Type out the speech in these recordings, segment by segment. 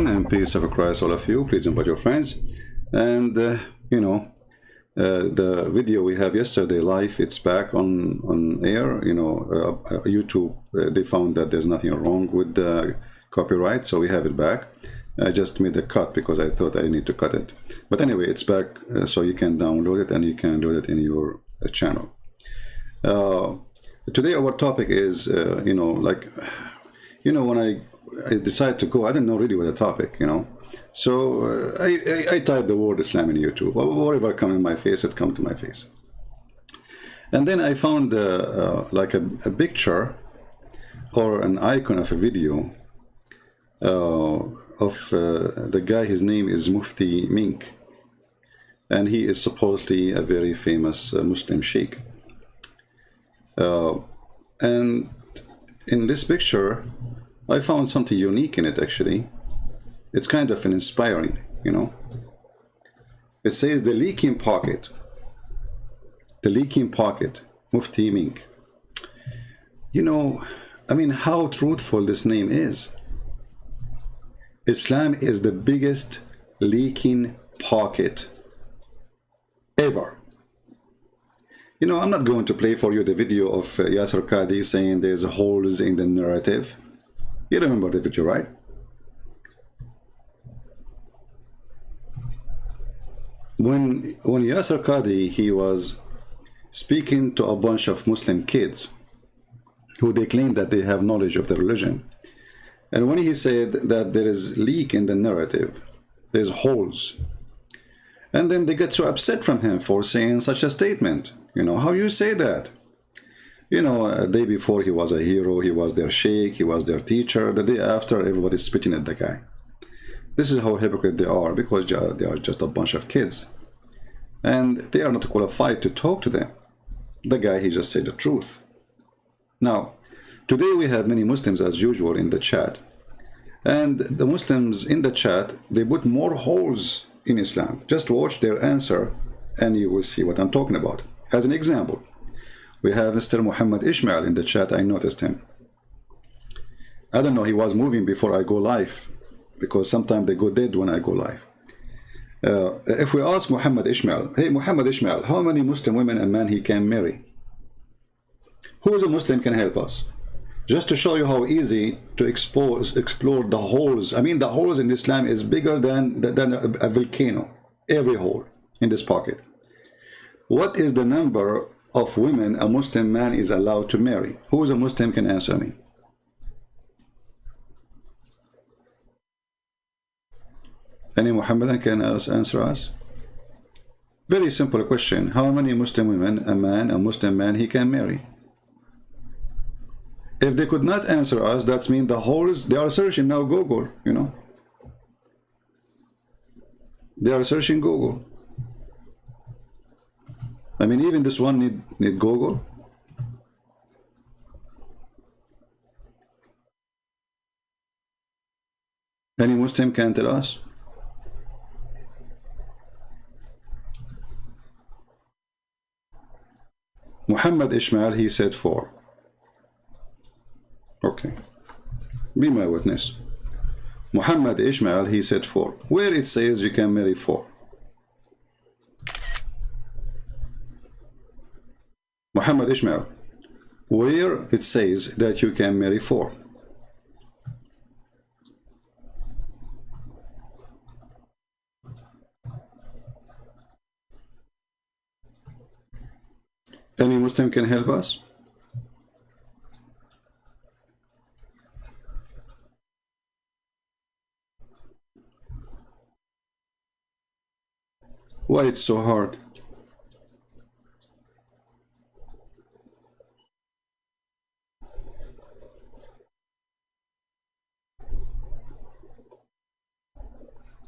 everyone, and peace of Christ, all of you. Please invite your friends. And the video we have yesterday live, it's back on air. YouTube, they found that there's nothing wrong with the copyright, so we have it back. I just made a cut because I thought I need to cut it. But anyway, it's back, so you can download it and you can load it in your channel. Today our topic is, when I decided to go, I didn't know really what the topic, So I typed the word Islam in YouTube. Whatever come in my face, it come to my face. And then I found like a picture or an icon of a video of the guy. His name is Mufti Mink. And he is supposedly a very famous Muslim sheikh. And in this picture, I found something unique in it, actually. It's kind of an inspiring, It says the leaking pocket. The leaking pocket, Mufti Mink. How truthful this name is. Islam is the biggest leaking pocket ever. I'm not going to play for you the video of Yasser Qadi saying there's holes in the narrative. You remember the video, right? When Yasser Qadi, he was speaking to a bunch of Muslim kids who they claim that they have knowledge of the religion. And when he said that there is leak in the narrative, there's holes. And then they get so upset from him for saying such a statement. How you say that? A day before he was a hero, he was their sheikh, he was their teacher. The day after, everybody's spitting at the guy. This is how hypocrite they are, because they are just a bunch of kids. And they are not qualified to talk to them. The guy, he just said the truth. Now, today we have many Muslims as usual in the chat. And the Muslims in the chat, they put more holes in Islam. Just watch their answer and you will see what I'm talking about. As an example, we have Mr. Muhammad Ishmael in the chat. I noticed him. I don't know, he was moving before I go live, because sometimes they go dead when I go live. If we ask Muhammad Ishmael, hey Muhammad Ishmael, how many Muslim women a man he can marry? Who is a Muslim can help us? Just to show you how easy to explore the holes. The holes in Islam is bigger than a volcano. Every hole in this pocket. What is the number of women a Muslim man is allowed to marry? Who is a Muslim can answer me? Any Muhammadan can answer us? Very simple question. How many Muslim women a Muslim man he can marry? If they could not answer us, that means the holes, they are searching now Google, They are searching Google. Even this one need Google. Any Muslim can tell us? Muhammad Ishmael, he said 4. Okay. Be my witness. Muhammad Ishmael, he said 4. Where it says you can marry 4? Muhammad Ishmael, where it says that you can marry 4? Any Muslim can help us? Why it's so hard?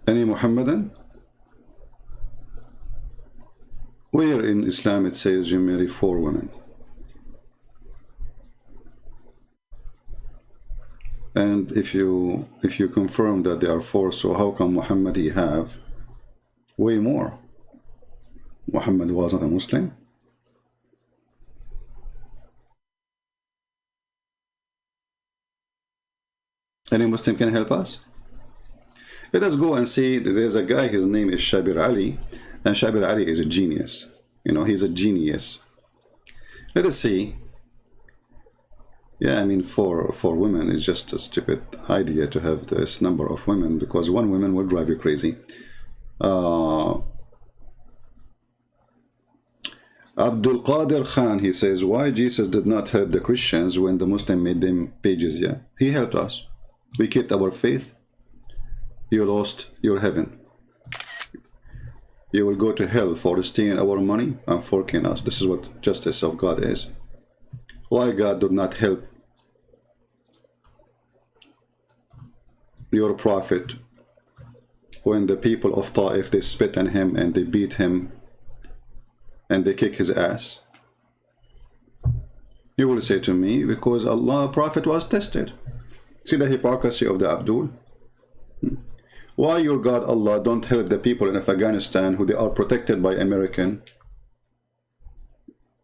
Any Muhammadan? Where in Islam it says you marry 4 women? And if you confirm that there are 4, so how come Muhammad he have way more? Muhammad was not a Muslim? Any Muslim can help us? Let us go and see. There's a guy, his name is Shabir Ali, and Shabir Ali is a genius. You know, he's a genius. Let us see. Yeah, I mean, for women, it's just a stupid idea to have this number of women, because one woman will drive you crazy. Abdul Qadir Khan, he says, why Jesus did not help the Christians when the Muslim made them pages? Yeah, he helped us. We kept our faith. You lost your heaven. You will go to hell for stealing our money and forking us. This is what justice of God is. Why God did not help your prophet when the people of Ta'if, they spit on him and they beat him and they kick his ass? You will say to me, because Allah, prophet was tested. See the hypocrisy of the Abdul? Why your God Allah don't help the people in Afghanistan who they are protected by American?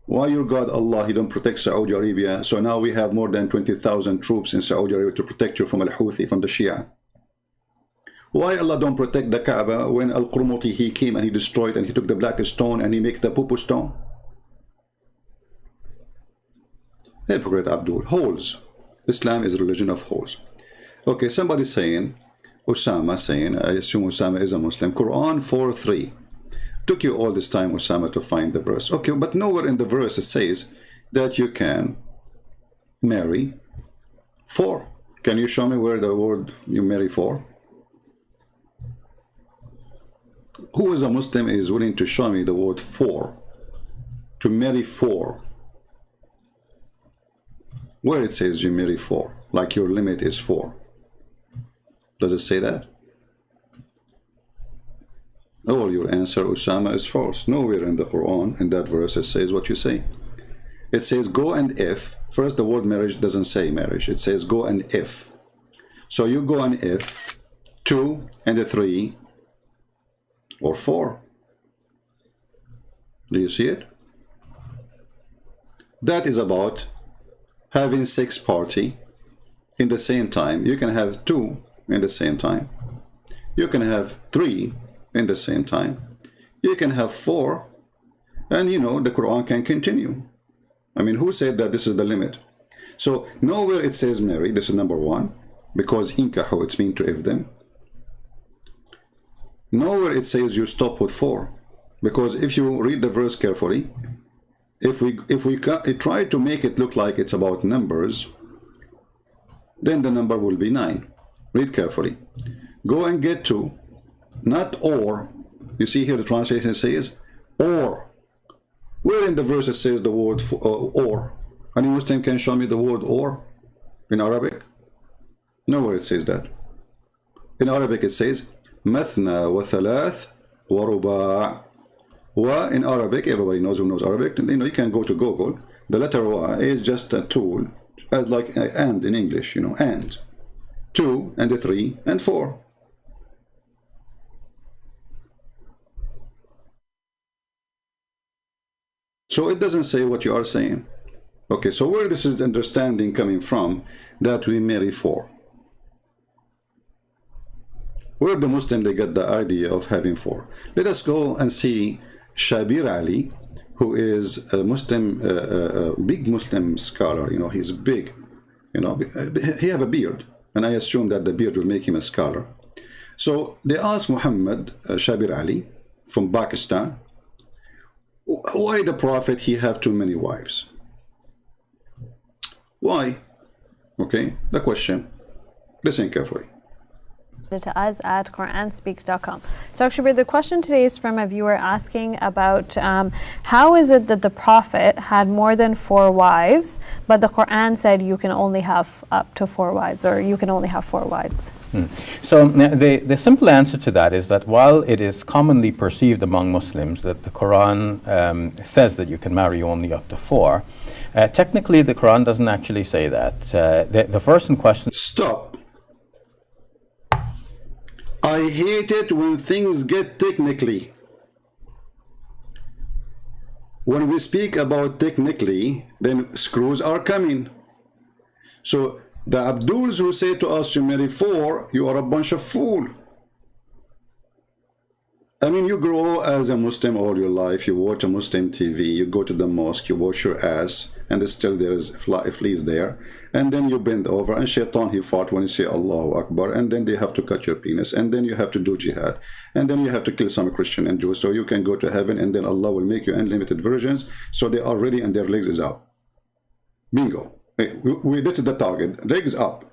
Why your God Allah, he don't protect Saudi Arabia? So now we have more than 20,000 troops in Saudi Arabia to protect you from Al-Houthi, from the Shia. Why Allah don't protect the Kaaba when Al-Qurmuti, he came and he destroyed and he took the black stone and he make the poo-poo stone? Hypocrite Abdul. Holes. Islam is a religion of holes. Okay, somebody saying, Osama saying, I assume Osama is a Muslim, Quran 4:3. Took you all this time, Osama, to find the verse. Okay, but nowhere in the verse it says that you can marry four. Can you show me where the word you marry four? Who is a Muslim is willing to show me the word four? To marry four. Where it says you marry four, like your limit is four. Does it say that? All your answer, Osama, is false. Nowhere in the Quran, in that verse, it says what you say. It says go and if. First, the word marriage doesn't say marriage. It says go and if. So you go and if 2 and 3 or 4. Do you see it? That is about having 6 party in the same time. You can have 2 in the same time. You can have 3 in the same time. You can have 4, and you know the Quran can continue. I mean, who said that this is the limit? So nowhere it says marry. This is number 1, because inkahu, it's mean to if them. Nowhere it says you stop with 4, because if you read the verse carefully, if we try to make it look like it's about numbers, then the number will be 9. Read carefully. Go and get 2. Not or. You see here the translation says or. Where in the verse it says the word or? Any Muslim can show me the word or in Arabic? Nowhere it says that. In Arabic it says mathna wa thalath wa ruba'. Wa in Arabic, everybody knows who knows Arabic. You know, you can go to Google. The letter wa is just a tool, as like and in English, you know, and 2 and 3 and 4. So it doesn't say what you are saying. Okay, so where this is the understanding coming from that we marry 4? Where the Muslim they get the idea of having 4? Let us go and see Shabir Ali, who is a Muslim, big Muslim scholar. You know, he's big. You know, he have a beard, and I assume that the beard will make him a scholar. So they asked Muhammad Shabir Ali from Pakistan, why the Prophet he have too many wives? Why? Okay, the question. Listen carefully. To us at QuranSpeaks.com. So actually the question today is from a viewer asking about how is it that the Prophet had more than 4 wives, but the Quran said you can only have up to 4 wives, or you can only have 4 wives? So the simple answer to that is that while it is commonly perceived among Muslims that the Quran says that you can marry only up to 4, technically the Quran doesn't actually say that. The verse in question... Stop. I hate it when things get technically. When we speak about technically, then screws are coming. So the Abduls who say to us you marry 4, you are a bunch of fool. I mean, you grow as a Muslim all your life. You watch a Muslim TV. You go to the mosque. You wash your ass, and still there is fleas there. And then you bend over, and Shaitan, he fought when you say Allahu Akbar. And then they have to cut your penis. And then you have to do jihad. And then you have to kill some Christian and Jews, so you can go to heaven. And then Allah will make you unlimited virgins, so they are ready and their legs is out. Bingo. This is the target. Legs up.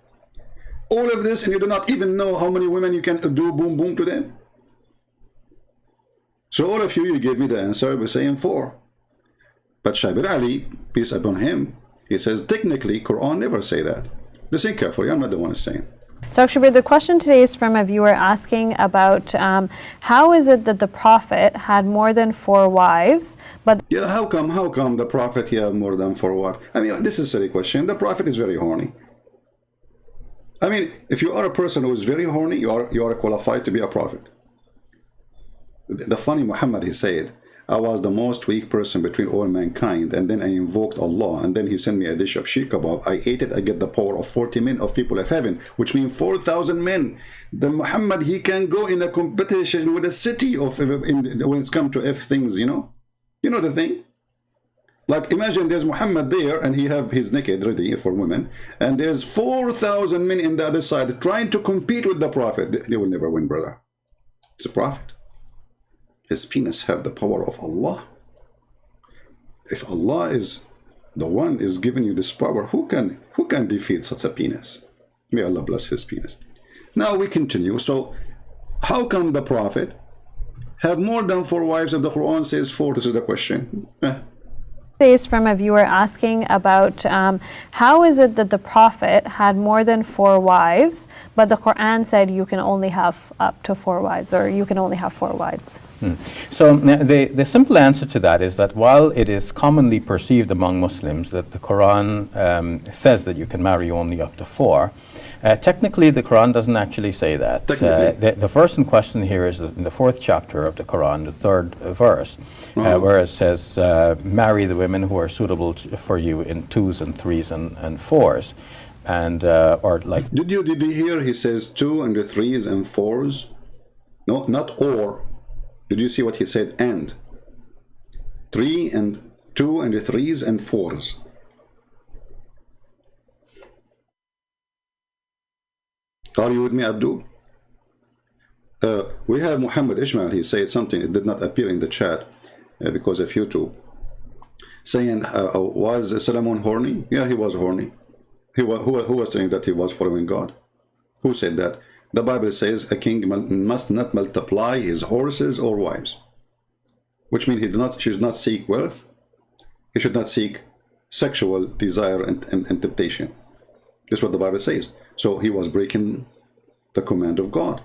All of this, and you do not even know how many women you can do boom boom to them. So all of you gave me the answer by saying 4. But Shabir Ali, peace upon him, he says technically Quran never say that. Listen carefully, I'm not the one saying. So actually, the question today is from a viewer asking about how is it that the Prophet had more than 4 wives, but Yeah, how come the Prophet he have more than 4 wives? I mean, this is a silly question. The Prophet is very horny. I mean, if you are a person who is very horny, you are qualified to be a prophet. The funny Muhammad, he said, I was the most weak person between all mankind, and then I invoked Allah, and then he sent me a dish of sheikh kebab. I ate it, I get the power of 40 men of people of heaven, which means 4,000 men. The Muhammad, he can go in a competition with a city of when it's come to F things, you know? You know the thing? Like, imagine there's Muhammad there, and he have his naked ready for women, and there's 4,000 men in the other side trying to compete with the Prophet. They will never win, brother. It's a prophet. His penis have the power of Allah. If Allah is the one is giving you this power, who can defeat such a penis? May Allah bless his penis. Now we continue. So how come the Prophet have more than 4 wives if the Quran says 4? This is the question. is from a viewer asking about how is it that the Prophet had more than 4 wives, but the Quran said you can only have up to 4 wives, or you can only have 4 wives? So the simple answer to that is that while it is commonly perceived among Muslims that the Quran says that you can marry only up to 4, technically the Quran doesn't actually say that. The verse in question here is in the 4th chapter of the Quran, the 3rd verse, where it says, marry the women who are suitable for you in 2s and 3s and 4s. And, or like... Did you hear he says 2 and the 3s and 4s? No, not or. Did you see what he said? And. 3 and 2 and the 3s and 4s. Are you with me, Abdul? We have Muhammad Ishmael. He said something. It did not appear in the chat because of YouTube. Saying, was Solomon horny? Yeah, he was horny. Who was saying that he was following God? Who said that? The Bible says a king must not multiply his horses or wives. Which means he should not seek wealth. He should not seek sexual desire and temptation. That's what the Bible says. So he was breaking the command of God.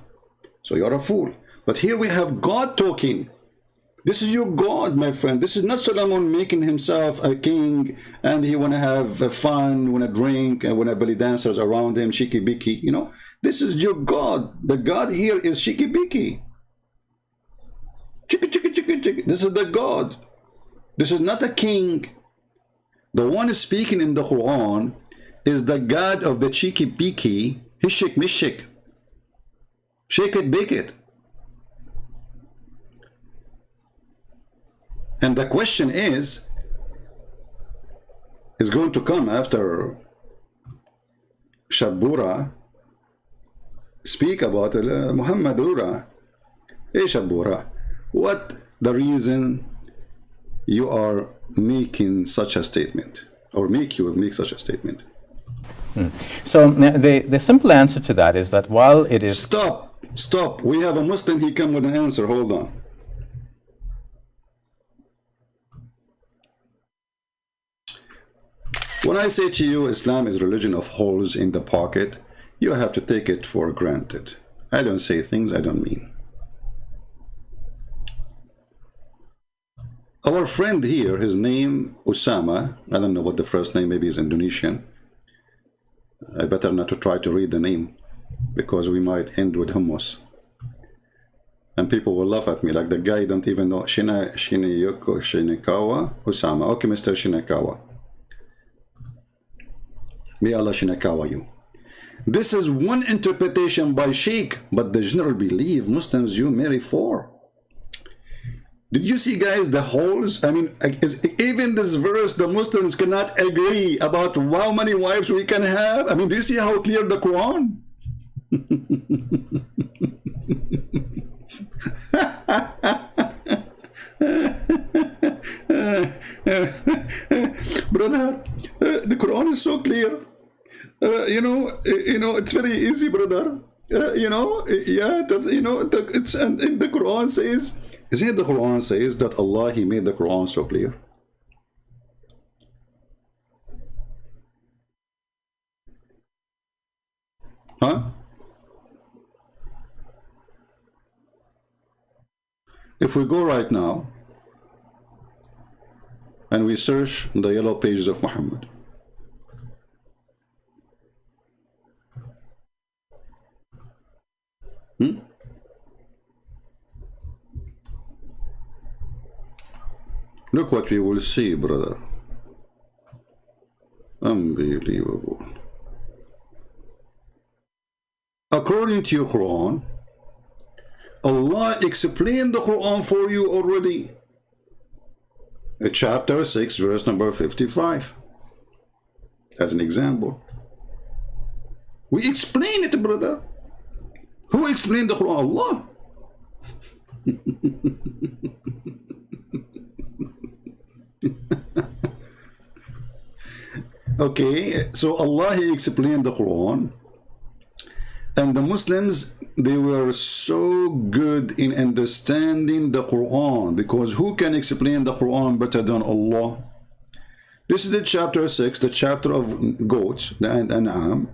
So you're a fool. But here we have God talking. This is your God, my friend. This is not Solomon making himself a king and he want to have fun, want to drink, and want to belly dancers around him, shiki-biki, you know. This is your God. The God here is shiki-biki. Chiki-chiki-chiki-chiki. This is the God. This is not a king. The one speaking in the Quran is the God of the cheeky-beaky, hishik mishik. Shake it, bake it. And the question is going to come after Shabura speak about Muhammadura. Hey Shabura, what the reason you are making such a statement, or make such a statement? So the simple answer to that is that while it is... Stop. We have a Muslim, he come with an answer. Hold on. When I say to you Islam is religion of holes in the pocket, you have to take it for granted. I don't say things I don't mean. Our friend here, his name Usama, I don't know what the first name, maybe he's Indonesian. I better not to try to read the name, because we might end with hummus. And people will laugh at me, like the guy don't even know. Shinekawa Usama. Okay, Mr. Shinekawa. May Allah Shinekawa you. This is one interpretation by Sheikh, but the general belief Muslims, you marry 4. Did you see, guys, the holes? I mean, even this verse, the Muslims cannot agree about how many wives we can have. I mean, do you see how clear the Quran? Brother, the Quran is so clear. It's very easy, brother. It's and the Quran says, isn't it the Quran says that Allah, He made the Quran so clear? Huh? If we go right now and we search the yellow pages of Muhammad, look what we will see, brother. Unbelievable. According to your Quran, Allah explained the Quran for you already. Chapter 6, verse number 55. As an example. We explain it, brother. Who explained the Quran? Allah. Okay, so Allah, He explained the Quran. And the Muslims, they were so good in understanding the Quran, because who can explain the Quran better than Allah? This is the chapter 6, the chapter of goats, the An'am.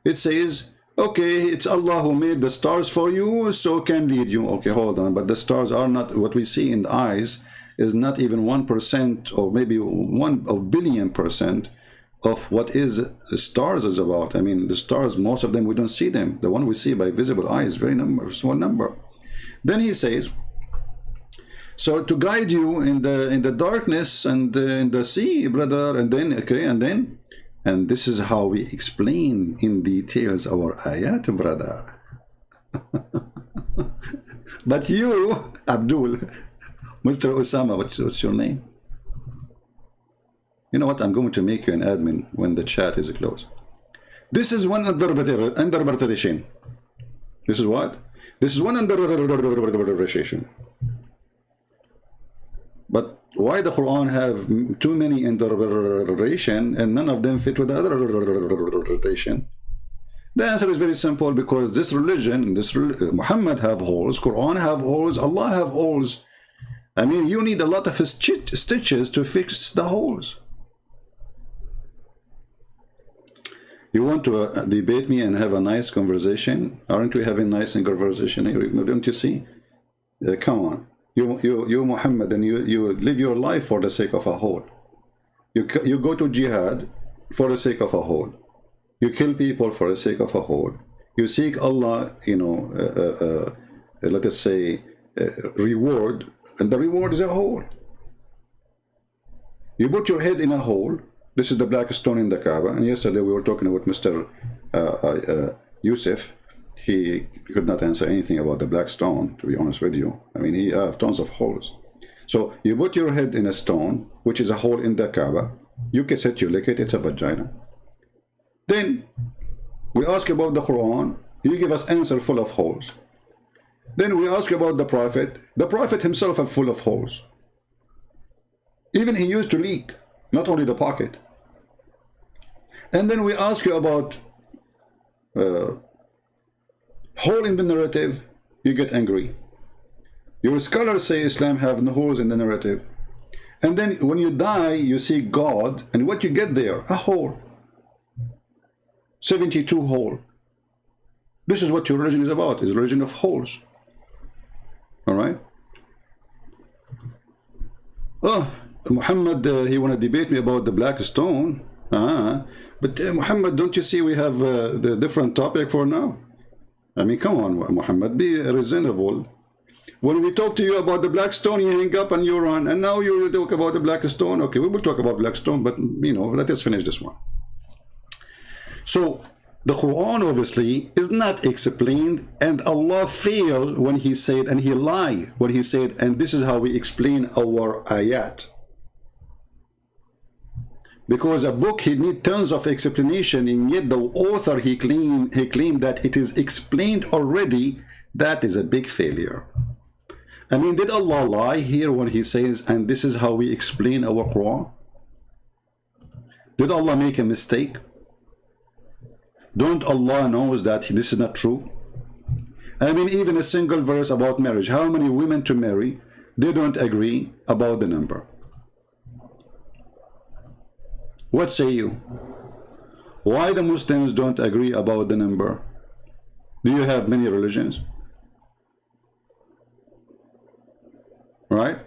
It says, okay, it's Allah who made the stars for you, so can lead you. Okay, hold on, but the stars are not, what we see in the eyes is not even 1% or maybe 1 billion percent of what is stars is about. I mean, the stars, most of them we don't see them. The one we see by visible eye is very small number. Then he says, so to guide you in the darkness and in the sea, brother, and then and this is how we explain in details our ayat, brother. But you, Abdul, Mr. Osama, what's your name? You know what? I'm going to make you an admin when the chat is closed. This is one interpretation. This is what? This is one interpretation. But why the Quran have too many interpretation and none of them fit with the other interpretation? The answer is very simple, because this religion, Muhammad have holes, Quran have holes, Allah have holes. I mean, you need a lot of stitches to fix the holes. You want to debate me and have a nice conversation? Aren't we having a nice conversation? Don't you see? Come on. You Muhammad, and you live your life for the sake of a hole. You go to jihad for the sake of a hole. You kill people for the sake of a hole. You seek Allah, let us say, reward, and the reward is a hole. You put your head in a hole. This is the black stone in the Kaaba. And yesterday we were talking with Mr. Yusuf. He could not answer anything about the black stone, to be honest with you. I mean, he has tons of holes. So you put your head in a stone, which is a hole in the Kaaba. You kiss it, you lick it, it's a vagina. Then we ask about the Quran. You give us answer full of holes. Then we ask about the Prophet. The Prophet himself is full of holes. Even he used to leak, not only the pocket. And then we ask you about hole in the narrative, you get angry. Your scholars say Islam have no holes in the narrative. And then when you die, you see God, and what you get there? A hole. 72 hole. This is what your religion is about, is a religion of holes. All right? Oh, Muhammad, he want to debate me about the black stone. But Muhammad, don't you see we have the different topic for now? I mean, come on, Muhammad, be reasonable. When we talk to you about the black stone, you hang up and you run. And now you talk about the black stone. Okay, we will talk about black stone, but, let us finish this one. So, The Quran obviously is not explained, and Allah failed when He said, and He lied when He said, and this is how we explain our ayat. Because a book, he needs tons of explanation, and yet the author, he claimed that it is explained already. That is a big failure. I mean, did Allah lie here when He says, and this is how we explain our Quran? Did Allah make a mistake? Don't Allah knows that this is not true? I mean, even a single verse about marriage, how many women to marry, they don't agree about the number. What say you? Why the Muslims don't agree about the number? Do you have many religions? Right?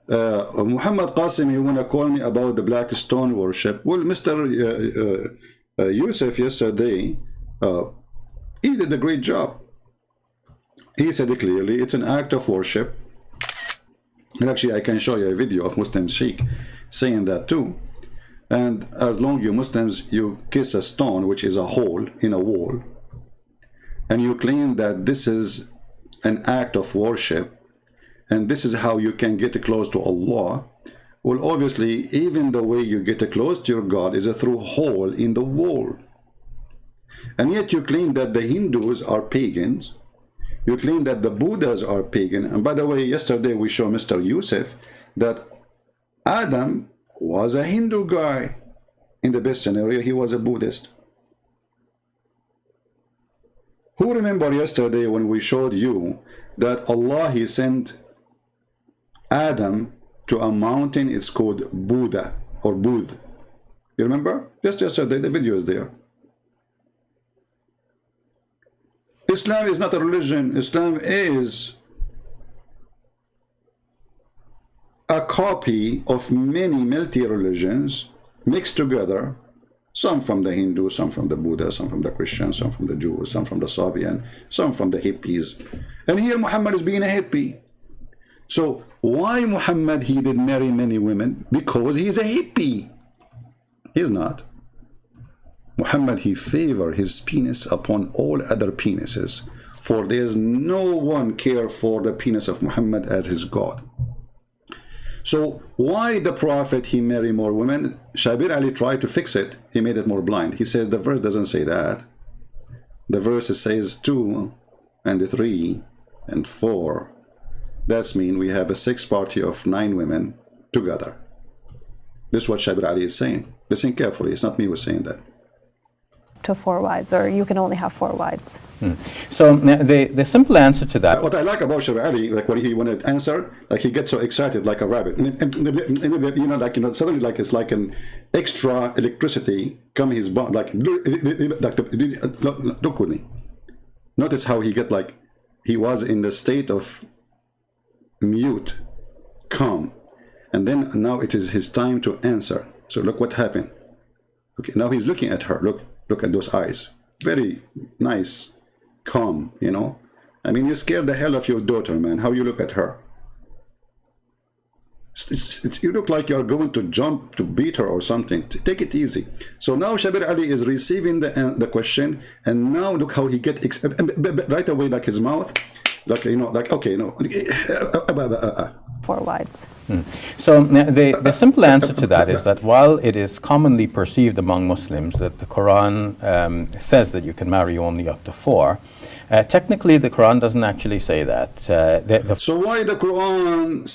Muhammad Qasim, you want to call me about the black stone worship? Well, Mr. Yusuf yesterday, he did a great job. He said it clearly, it's an act of worship. And actually, I can show you a video of Muslim Sheikh saying that too. And as long as you Muslims, you kiss a stone, which is a hole in a wall, and you claim that this is an act of worship, and this is how you can get close to Allah. Well, obviously, even the way you get close to your God is through a hole in the wall. And yet you claim that the Hindus are pagans. You claim that the Buddhas are pagan. And by the way, yesterday we showed Mr. Yusuf that Adam was a Hindu guy. In the best scenario, he was a Buddhist. Who remember yesterday when we showed you that Allah, He sent Adam to a mountain, it's called Buddha or Budh. You remember? Just yesterday, the video is there. Islam is not a religion. Islam is a copy of many multi-religions mixed together. Some from the Hindu, some from the Buddha, some from the Christians, some from the Jews, some from the Sabian, some from the hippies. And here Muhammad is being a hippie. So why Muhammad, he did marry many women? Because he is a hippie. He is not. Muhammad, he favored his penis upon all other penises, for there is no one care for the penis of Muhammad as his God. So why the Prophet, he marry more women? Shabir Ali tried to fix it. He made it more blind. He says the verse doesn't say that. The verse says 2 and 3 and 4. That's mean we have a 6 party of 9 women together. This is what Shabir Ali is saying. Listen carefully. It's not me who is saying that. To 4 wives, or you can only have 4 wives. So the simple answer to that. What I like about Shabir Ali, like when he wanted to answer, like he gets so excited like a rabbit, and you know, like, you know, suddenly like it's like an extra electricity come his body. Like look with me. Notice how he get like he was in the state of mute, calm, and then now it is his time to answer. So look what happened. Okay, now he's looking at her. Look at those eyes. Very nice, calm, you know. I mean, you scared the hell of your daughter, man. How you look at her. You look like you're going to jump to beat her or something. Take it easy. So now Shabir Ali is receiving the question, and now look how he get right away, like his mouth, like, you know, like, okay, no. 4 wives. So the simple answer to that is that while it is commonly perceived among Muslims that the Quran says that you can marry only up to 4, technically the Quran doesn't actually say that. So why the Quran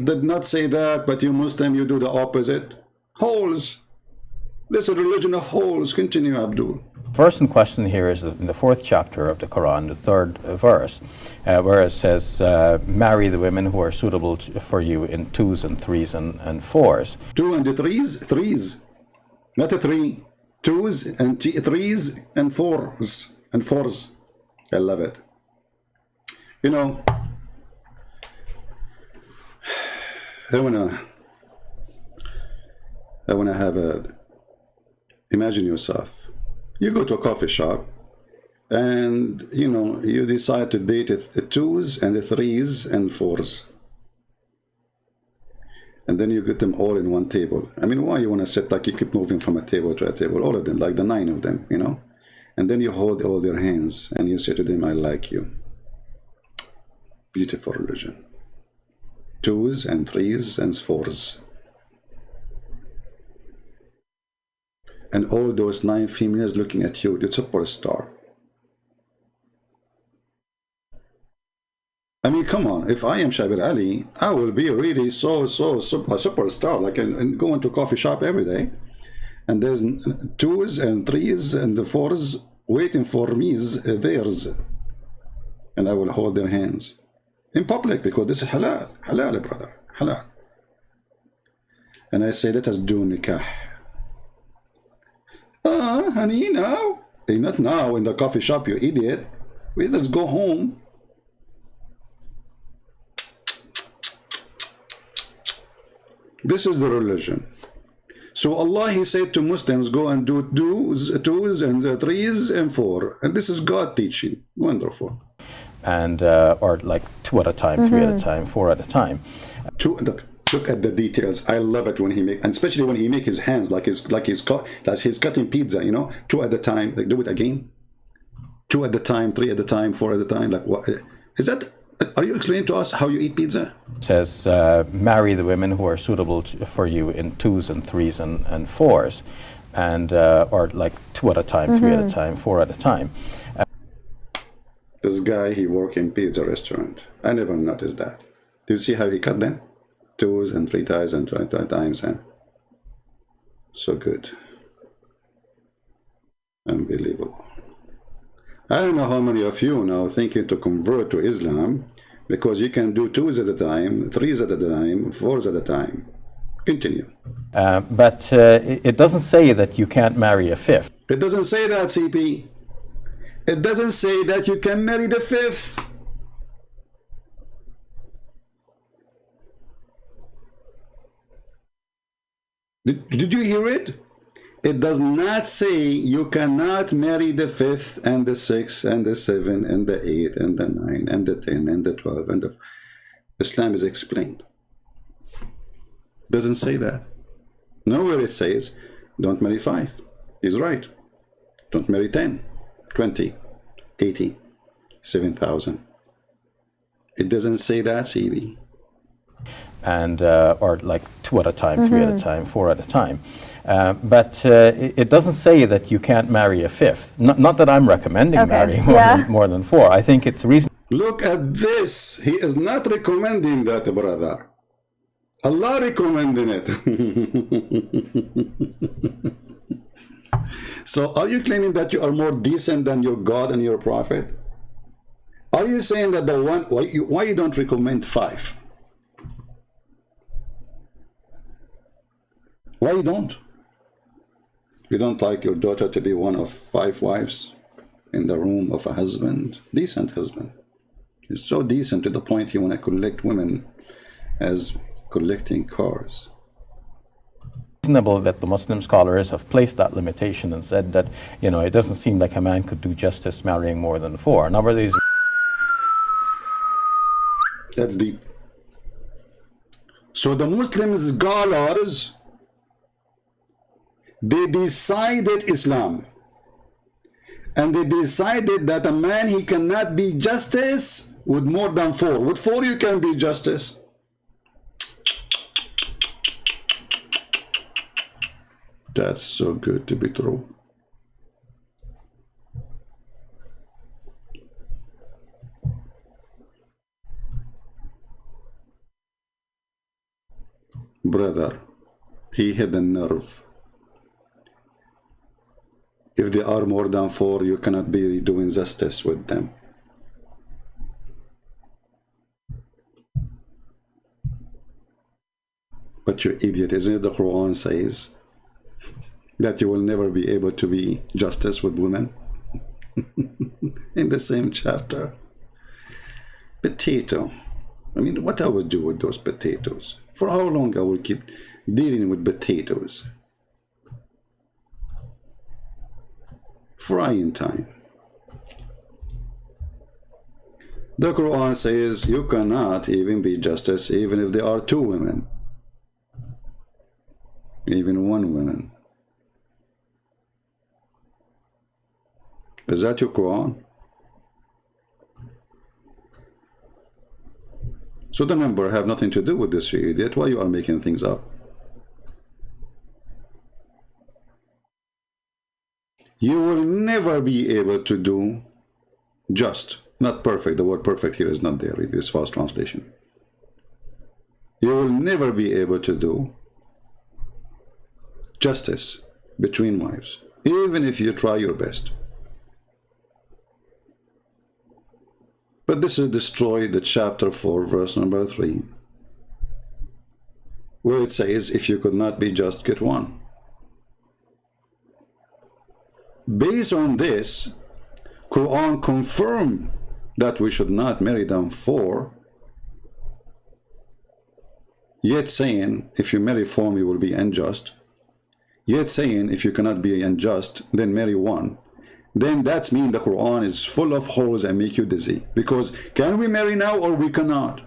did not say that, but you Muslim, you do the opposite? Holes. There's a religion of holes. Continue, Abdul. Verse in question here is in the 4th chapter of the Quran, the 3rd verse, where it says, marry the women who are suitable for you in 2s and 3s and 4s. 2 and 3s? 3s. Not a 3. 2s and 3s and 4s. And 4s. I love it. You know, I wanna have a... Imagine yourself. You go to a coffee shop and, you know, you decide to date the 2s and the 3s and 4s. and then you get them all in one table. I mean, why you want to sit like you keep moving from a table to a table, all of them, like the 9 of them, you know? And then you hold all their hands and you say to them, I like you. Beautiful religion. 2s and 3s and 4s. And all those 9 females looking at you, the superstar. I mean, come on, if I am Shabir Ali, I will be really a superstar, like and go into a coffee shop every day. And there's 2s and 3s and the 4s waiting for me, theirs. And I will hold their hands in public because this is halal, halal, brother, halal. And I say, let us do nikah. Honey, now? Hey, not now in the coffee shop, you idiot. We just go home. This is the religion. So Allah, He said to Muslims, go and do 2s and 3s and 4. And this is God teaching. Wonderful. And or like 2 at a time, 3 at a time, 4 at a time. Look at the details. I love it when he make, and especially when he make his hands like he's cutting pizza. You know, 2 at a time. Like do it again. 2 at a time, 3 at a time, 4 at a time. Like what is that? Are you explaining to us how you eat pizza? It says marry the women who are suitable for you in 2s and 3s and 4s, and or like 2 at a time, 3 at a time, 4 at a time. This guy, he work in pizza restaurant. I never noticed that. Do you see how he cut them? 2s and 3 times and 3 times, and so good. Unbelievable. I don't know how many of you now thinking to convert to Islam because you can do 2s at a time, 3s at a time, 4s at a time. Continue. But it doesn't say that you can't marry a 5th. It doesn't say that, CP. It doesn't say that you can marry the 5th. Did you hear it? It does not say you cannot marry the 5th and the 6th and the 7 and the 8 and the 9 and the 10 and the 12 and the... Islam is explained. Doesn't say that. Nowhere it says, don't marry 5. He's right. Don't marry 10, 20, 80, 7,000. It doesn't say that, CB. And or like 2 at a time, 3 at a time, 4 at a time. But it doesn't say that you can't marry a 5th. Not that I'm recommending marrying more than 4. I think it's reasonable. Look at this. He is not recommending that, brother. Allah recommending it. So are you claiming that you are more decent than your God and your Prophet? Are you saying that the one, why you don't recommend 5? Why you don't? You don't like your daughter to be one of 5 wives in the room of a husband? Decent husband. He's so decent to the point he want to collect women as collecting cars. Reasonable that the Muslim scholars have placed that limitation and said that, you know, it doesn't seem like a man could do justice marrying more than 4. A number of these... That's deep. So the Muslim scholars, they decided Islam, and they decided that a man, he cannot be justice with more than 4. With 4 you can be justice. That's so good to be true. Brother, he hit the nerve. If they are more than 4, you cannot be doing justice with them. But you idiot, isn't it the Quran says that you will never be able to be justice with women? In the same chapter. Potato. I mean, what I would do with those potatoes? For how long I will keep dealing with potatoes? Frying time. The Quran says you cannot even be justice even if there are 2 women. Even one woman. Is that your Quran? So the number have nothing to do with this, you idiot. Why you are making things up? You will never be able to do just, not perfect. The word perfect here is not there. It is false translation. You will never be able to do justice between wives, even if you try your best. But this is destroyed the chapter 4, verse number 3, where it says, if you could not be just, get one. Based on this, Quran confirm that we should not marry them for, yet saying, if you marry four, you will be unjust. Yet saying, if you cannot be unjust, then marry one. Then that's mean the Quran is full of holes and make you dizzy. Because can we marry now or we cannot?